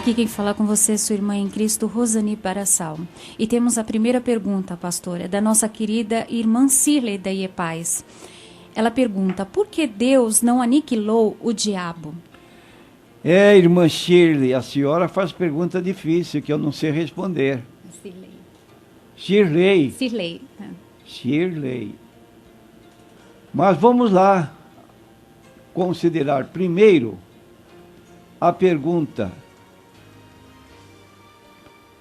Aqui quem fala com você é sua irmã em Cristo, Rosani Barassal. E temos a primeira pergunta, pastora, da nossa querida irmã Cirlei da IEPAZ. Ela pergunta, por que Deus não aniquilou o diabo? Irmã Shirley, a senhora faz pergunta difícil que eu não sei responder. Cirlei. Shirley. Mas vamos lá considerar primeiro a pergunta.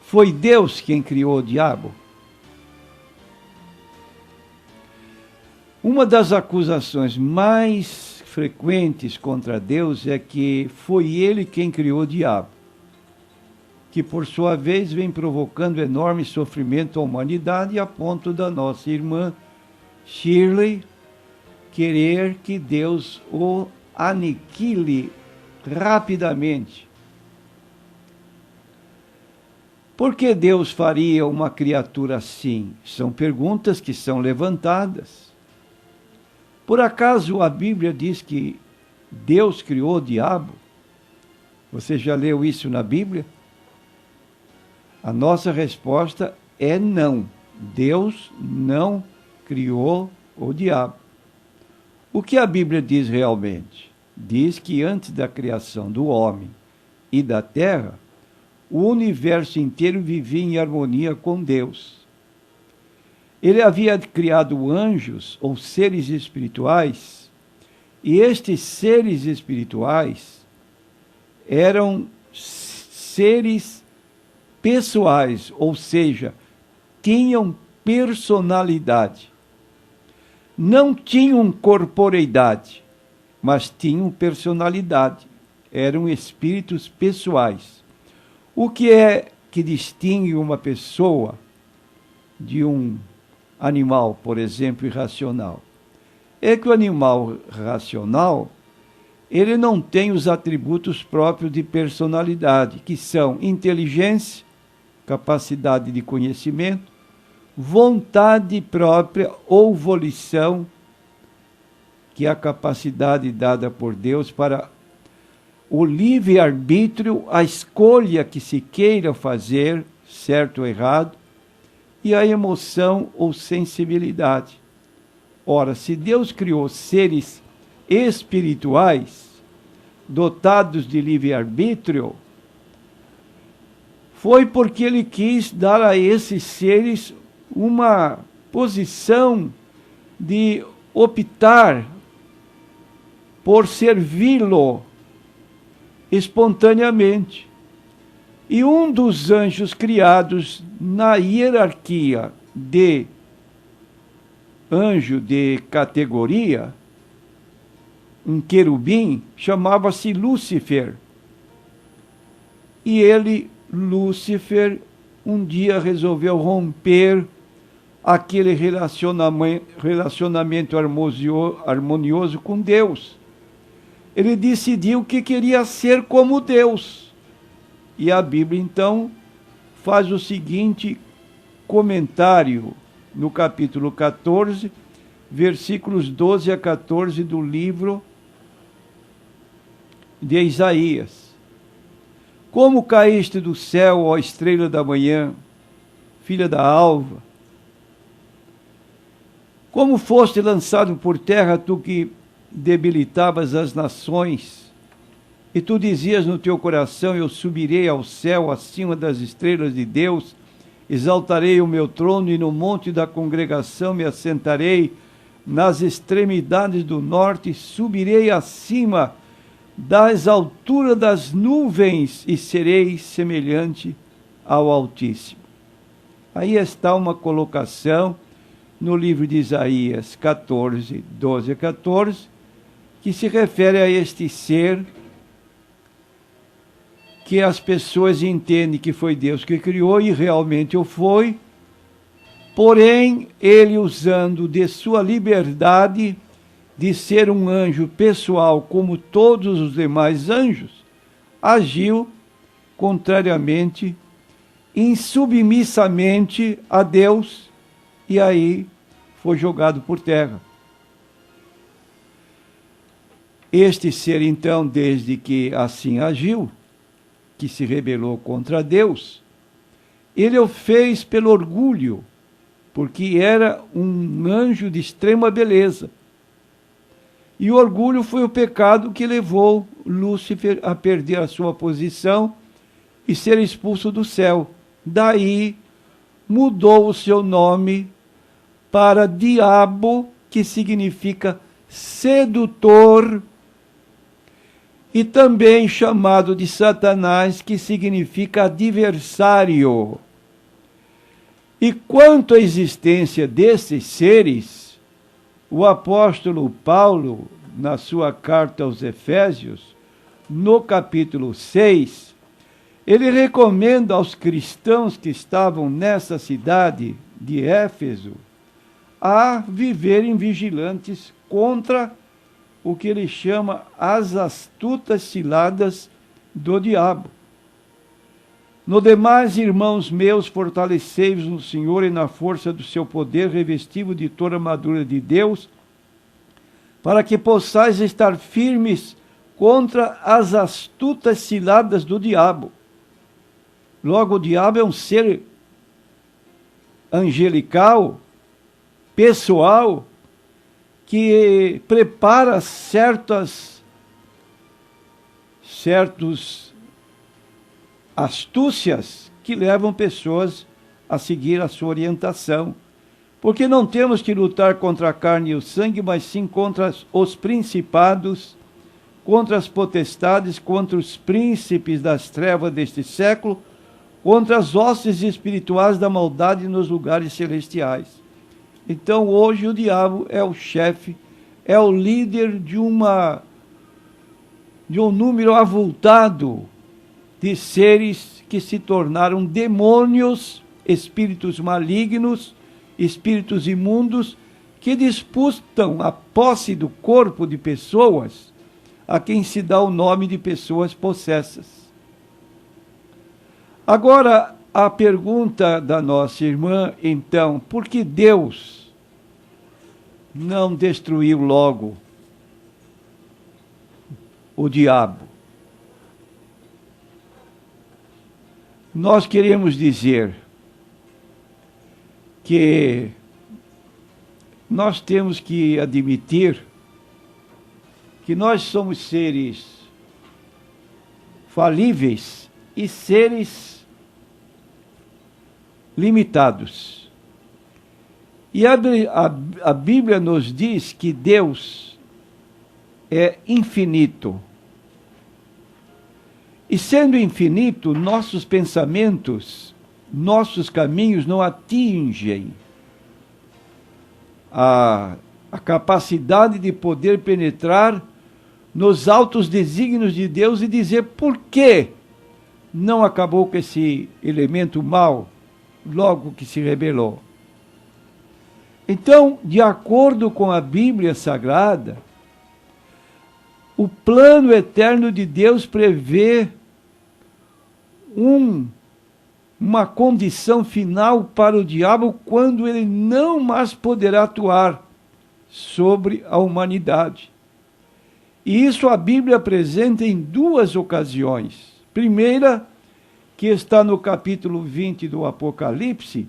Foi Deus quem criou o diabo? Uma das acusações mais frequentes contra Deus é que foi Ele quem criou o diabo, que por sua vez vem provocando enorme sofrimento à humanidade, a ponto da nossa irmã Shirley querer que Deus o aniquile rapidamente. Por que Deus faria uma criatura assim? São perguntas que são levantadas. Por acaso a Bíblia diz que Deus criou o diabo? Você já leu isso na Bíblia? A nossa resposta é não. Deus não criou o diabo. O que a Bíblia diz realmente? Diz que antes da criação do homem e da terra, o universo inteiro vivia em harmonia com Deus. Ele havia criado anjos ou seres espirituais, e estes seres espirituais eram seres pessoais, ou seja, tinham personalidade. Não tinham corporeidade, mas tinham personalidade. Eram espíritos pessoais. O que é que distingue uma pessoa de um animal, por exemplo, irracional? É que o animal racional, ele não tem os atributos próprios de personalidade, que são inteligência, capacidade de conhecimento, vontade própria ou volição, que é a capacidade dada por Deus para o livre-arbítrio, a escolha que se queira fazer, certo ou errado, e a emoção ou sensibilidade. Ora, se Deus criou seres espirituais, dotados de livre-arbítrio, foi porque Ele quis dar a esses seres uma posição de optar por servi-lo espontaneamente. E um dos anjos criados na hierarquia de anjo de categoria, um querubim, chamava-se Lúcifer. E ele, Lúcifer, um dia resolveu romper aquele relacionamento harmonioso com Deus. Ele decidiu que queria ser como Deus. E a Bíblia, então, faz o seguinte comentário no capítulo 14, versículos 12 a 14 do livro de Isaías. Como caíste do céu, ó estrela da manhã, filha da alva? Como foste lançado por terra, tu que debilitavas as nações, e tu dizias no teu coração, eu subirei ao céu acima das estrelas de Deus, exaltarei o meu trono e no monte da congregação me assentarei, nas extremidades do norte subirei acima das alturas das nuvens e serei semelhante ao Altíssimo. Aí está uma colocação no livro de Isaías 14, 12 a 14, que se refere a este ser que as pessoas entendem que foi Deus que criou, e realmente o foi, porém, ele usando de sua liberdade de ser um anjo pessoal como todos os demais anjos, agiu contrariamente, insubmissamente a Deus, e aí foi jogado por terra. Este ser, então, desde que assim agiu, que se rebelou contra Deus, ele o fez pelo orgulho, porque era um anjo de extrema beleza. E o orgulho foi o pecado que levou Lúcifer a perder a sua posição e ser expulso do céu. Daí mudou o seu nome para Diabo, que significa sedutor, e também chamado de Satanás, que significa adversário. E quanto à existência desses seres, o apóstolo Paulo, na sua carta aos Efésios, no capítulo 6, ele recomenda aos cristãos que estavam nessa cidade de Éfeso a viverem vigilantes contra o que ele chama as astutas ciladas do diabo. No demais, irmãos meus, fortalecei-vos no Senhor e na força do seu poder, revestido de toda a armadura de Deus, para que possais estar firmes contra as astutas ciladas do diabo. Logo, o diabo é um ser angelical, pessoal, que prepara certas astúcias que levam pessoas a seguir a sua orientação. Porque não temos que lutar contra a carne e o sangue, mas sim contra os principados, contra as potestades, contra os príncipes das trevas deste século, contra as hostes espirituais da maldade nos lugares celestiais. Então hoje o diabo é o chefe, é o líder de um número avultado de seres que se tornaram demônios, espíritos malignos, espíritos imundos, que disputam a posse do corpo de pessoas a quem se dá o nome de pessoas possessas. Agora, a pergunta da nossa irmã, então, por que Deus não destruiu logo o diabo? Nós queremos dizer que nós temos que admitir que nós somos seres falíveis e seres limitados. E a Bíblia nos diz que Deus é infinito. E sendo infinito, nossos pensamentos, nossos caminhos não atingem a capacidade de poder penetrar nos altos desígnios de Deus e dizer por que não acabou com esse elemento mau logo que se rebelou. Então, de acordo com a Bíblia Sagrada, o plano eterno de Deus prevê uma condição final para o diabo quando ele não mais poderá atuar sobre a humanidade. E isso a Bíblia apresenta em duas ocasiões. Primeira, que está no capítulo 20 do Apocalipse,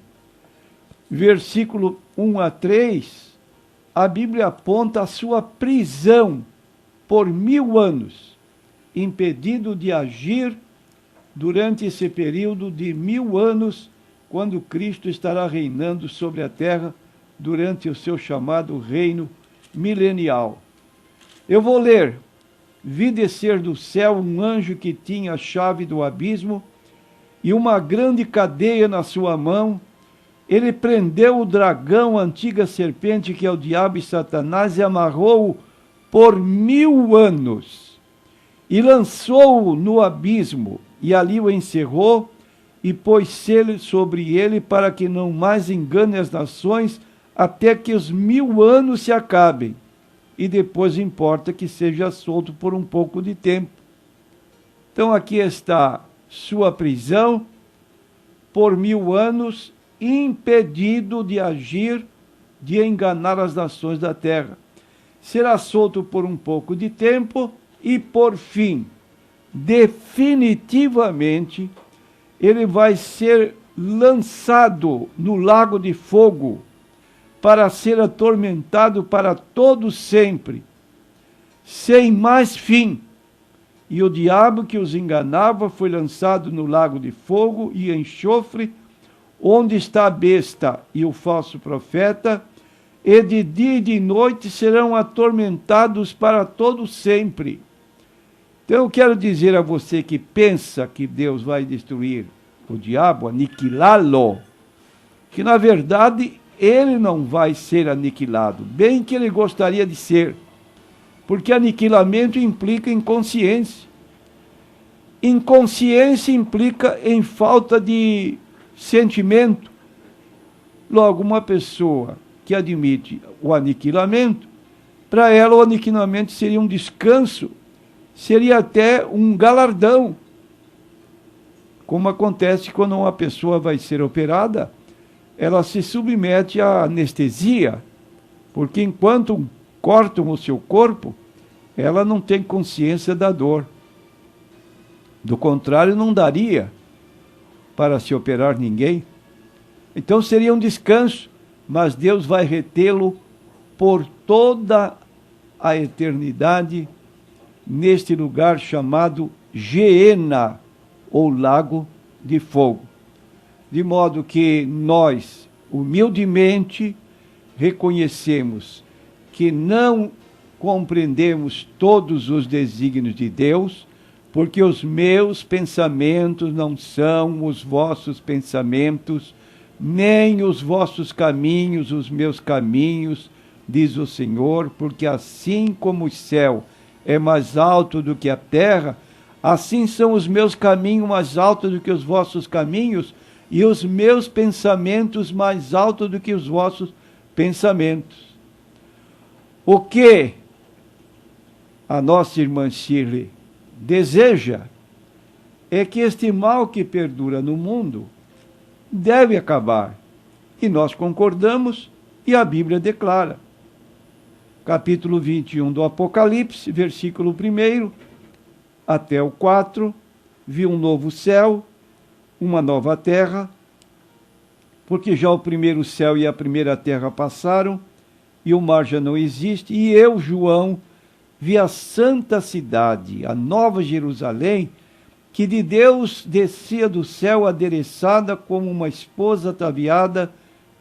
versículo 1 a 3, a Bíblia aponta a sua prisão por 1000 anos, impedido de agir durante esse período de 1000 anos, quando Cristo estará reinando sobre a terra durante o seu chamado reino milenial. Eu vou ler: vi descer do céu um anjo que tinha a chave do abismo e uma grande cadeia na sua mão. Ele prendeu o dragão, a antiga serpente, que é o diabo e Satanás, e amarrou-o por 1000 anos, e lançou-o no abismo, e ali o encerrou, e pôs selo sobre ele, para que não mais engane as nações, até que os 1000 anos se acabem, e depois importa que seja solto por um pouco de tempo. Então aqui está sua prisão por 1000 anos, impedido de agir, de enganar as nações da terra. Será solto por um pouco de tempo e, por fim, definitivamente, ele vai ser lançado no lago de fogo para ser atormentado para todo sempre, sem mais fim. E o diabo que os enganava foi lançado no lago de fogo e enxofre, onde está a besta e o falso profeta, e de dia e de noite serão atormentados para todo sempre. Então eu quero dizer a você que pensa que Deus vai destruir o diabo, aniquilá-lo, que na verdade ele não vai ser aniquilado, bem que ele gostaria de ser, porque aniquilamento implica inconsciência. Inconsciência implica em falta de sentimento. Logo, uma pessoa que admite o aniquilamento, para ela o aniquilamento seria um descanso, seria até um galardão. Como acontece quando uma pessoa vai ser operada, ela se submete à anestesia, porque enquanto cortam o seu corpo, ela não tem consciência da dor. Do contrário, não daria para se operar ninguém. Então seria um descanso, mas Deus vai retê-lo por toda a eternidade neste lugar chamado Geena, ou lago de fogo. De modo que nós, humildemente, reconhecemos que não compreendemos todos os desígnios de Deus, porque os meus pensamentos não são os vossos pensamentos, nem os vossos caminhos, os meus caminhos, diz o Senhor, porque assim como o céu é mais alto do que a terra, assim são os meus caminhos mais altos do que os vossos caminhos, e os meus pensamentos mais altos do que os vossos pensamentos. O que a nossa irmã Shirley deseja é que este mal que perdura no mundo deve acabar. E nós concordamos, e a Bíblia declara. Capítulo 21 do Apocalipse, versículo 1 até o 4, vi um novo céu, uma nova terra, porque já o primeiro céu e a primeira terra passaram, e o mar já não existe, e eu, João, vi a santa cidade, a nova Jerusalém, que de Deus descia do céu adereçada como uma esposa ataviada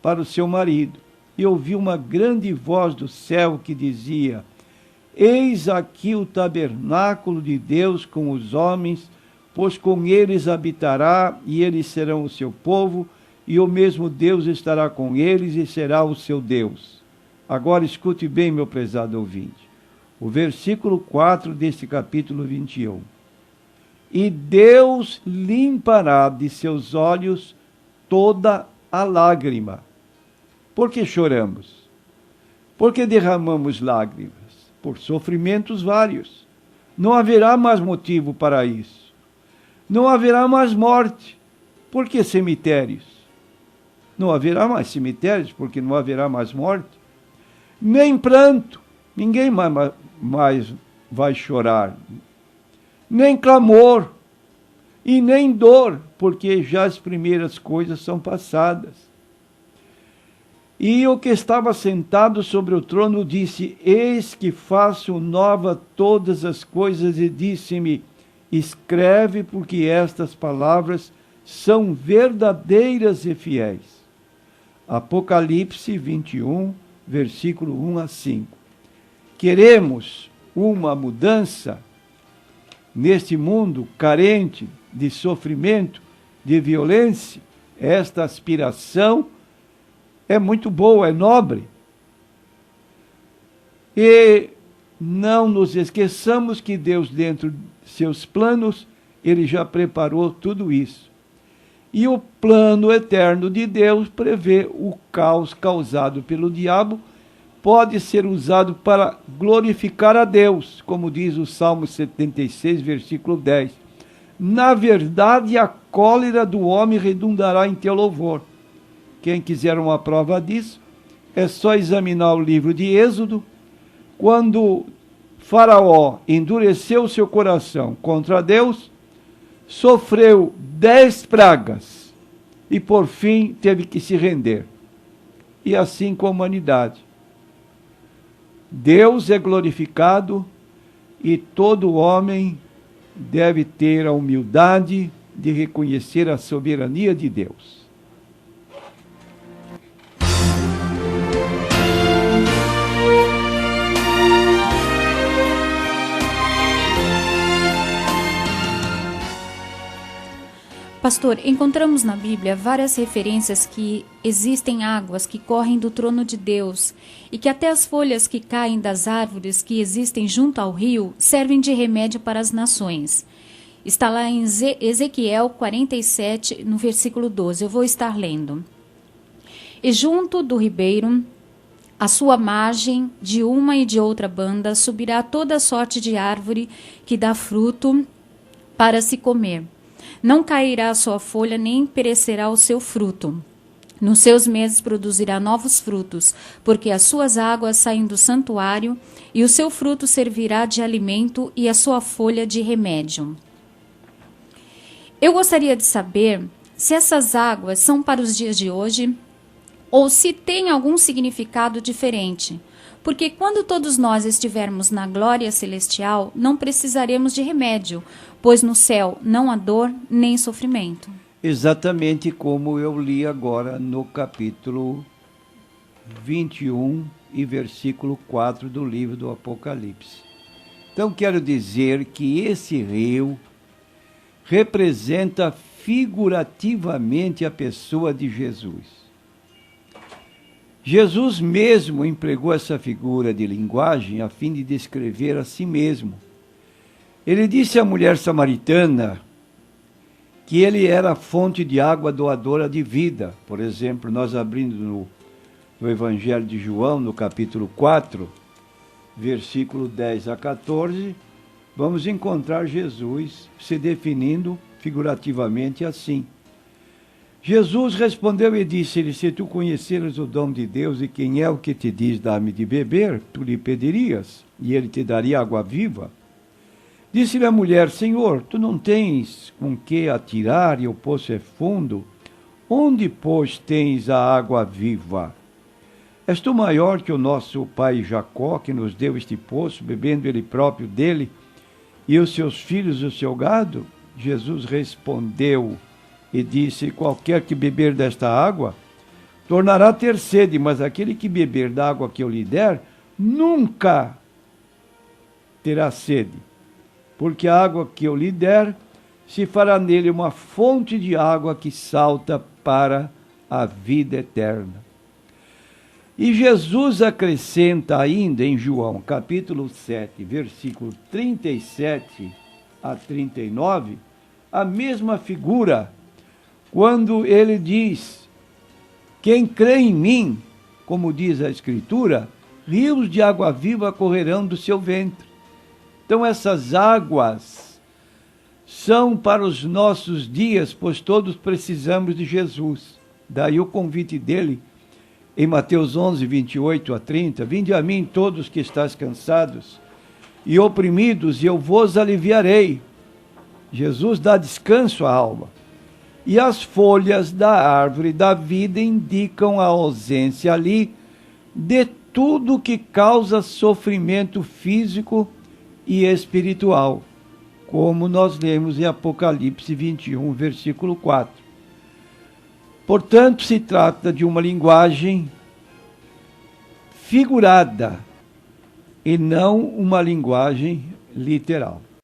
para o seu marido. E ouvi uma grande voz do céu que dizia: Eis aqui o tabernáculo de Deus com os homens, pois com eles habitará, e eles serão o seu povo, e o mesmo Deus estará com eles e será o seu Deus. Agora escute bem, meu prezado ouvinte, o versículo 4 deste capítulo 21. E Deus limpará de seus olhos toda a lágrima. Por que choramos? Por que derramamos lágrimas? Por sofrimentos vários. Não haverá mais motivo para isso. Não haverá mais morte. Por que cemitérios? Não haverá mais cemitérios, porque não haverá mais morte. Nem pranto. Ninguém mais vai chorar. Nem clamor. E nem dor, porque já as primeiras coisas são passadas. E o que estava sentado sobre o trono disse: Eis que faço nova todas as coisas, e disse-me: Escreve, porque estas palavras são verdadeiras e fiéis. Apocalipse 21, versículo 1 a 5. Queremos uma mudança neste mundo carente de sofrimento, de violência? Esta aspiração é muito boa, é nobre. E não nos esqueçamos que Deus, dentro de seus planos, Ele já preparou tudo isso. E o plano eterno de Deus prevê o caos causado pelo diabo, pode ser usado para glorificar a Deus, como diz o Salmo 76, versículo 10. Na verdade, a cólera do homem redundará em teu louvor. Quem quiser uma prova disso, é só examinar o livro de Êxodo, quando Faraó endureceu seu coração contra Deus, sofreu 10 pragas e, por fim, teve que se render. E assim com a humanidade. Deus é glorificado e todo homem deve ter a humildade de reconhecer a soberania de Deus. Pastor, encontramos na Bíblia várias referências que existem águas que correm do trono de Deus e que até as folhas que caem das árvores que existem junto ao rio servem de remédio para as nações. Está lá em Ezequiel 47, no versículo 12. Eu vou estar lendo. E junto do ribeiro, à sua margem, de uma e de outra banda, subirá toda sorte de árvore que dá fruto para se comer. Não cairá a sua folha, nem perecerá o seu fruto. Nos seus meses produzirá novos frutos, porque as suas águas saem do santuário, e o seu fruto servirá de alimento e a sua folha de remédio. Eu gostaria de saber se essas águas são para os dias de hoje ou se tem algum significado diferente. Porque quando todos nós estivermos na glória celestial, não precisaremos de remédio, pois no céu não há dor nem sofrimento. Exatamente como eu li agora no capítulo 21 e versículo 4 do livro do Apocalipse. Então quero dizer que esse rio representa figurativamente a pessoa de Jesus. Jesus mesmo empregou essa figura de linguagem a fim de descrever a si mesmo. Ele disse à mulher samaritana que ele era a fonte de água doadora de vida. Por exemplo, nós abrindo no Evangelho de João, no capítulo 4, versículo 10 a 14, vamos encontrar Jesus se definindo figurativamente assim. Jesus respondeu e disse-lhe: se tu conheceras o dom de Deus e quem é o que te diz dá-me de beber, tu lhe pedirias, e ele te daria água viva. Disse-lhe a mulher: Senhor, tu não tens com que atirar e o poço é fundo. Onde, pois, tens a água viva? És tu maior que o nosso pai Jacó, que nos deu este poço, bebendo ele próprio dele, e os seus filhos e o seu gado? Jesus respondeu e disse: qualquer que beber desta água, tornará a ter sede, mas aquele que beber da água que eu lhe der, nunca terá sede, porque a água que eu lhe der, se fará nele uma fonte de água que salta para a vida eterna. E Jesus acrescenta ainda em João, capítulo 7, versículo 37 a 39, a mesma figura, quando ele diz: quem crê em mim, como diz a Escritura, rios de água viva correrão do seu ventre. Então essas águas são para os nossos dias, pois todos precisamos de Jesus. Daí o convite dele em Mateus 11, 28 a 30, vinde a mim todos que estáis cansados e oprimidos, e eu vos aliviarei. Jesus dá descanso à alma. E as folhas da árvore da vida indicam a ausência ali de tudo que causa sofrimento físico e espiritual, como nós lemos em Apocalipse 21, versículo 4. Portanto, se trata de uma linguagem figurada e não uma linguagem literal.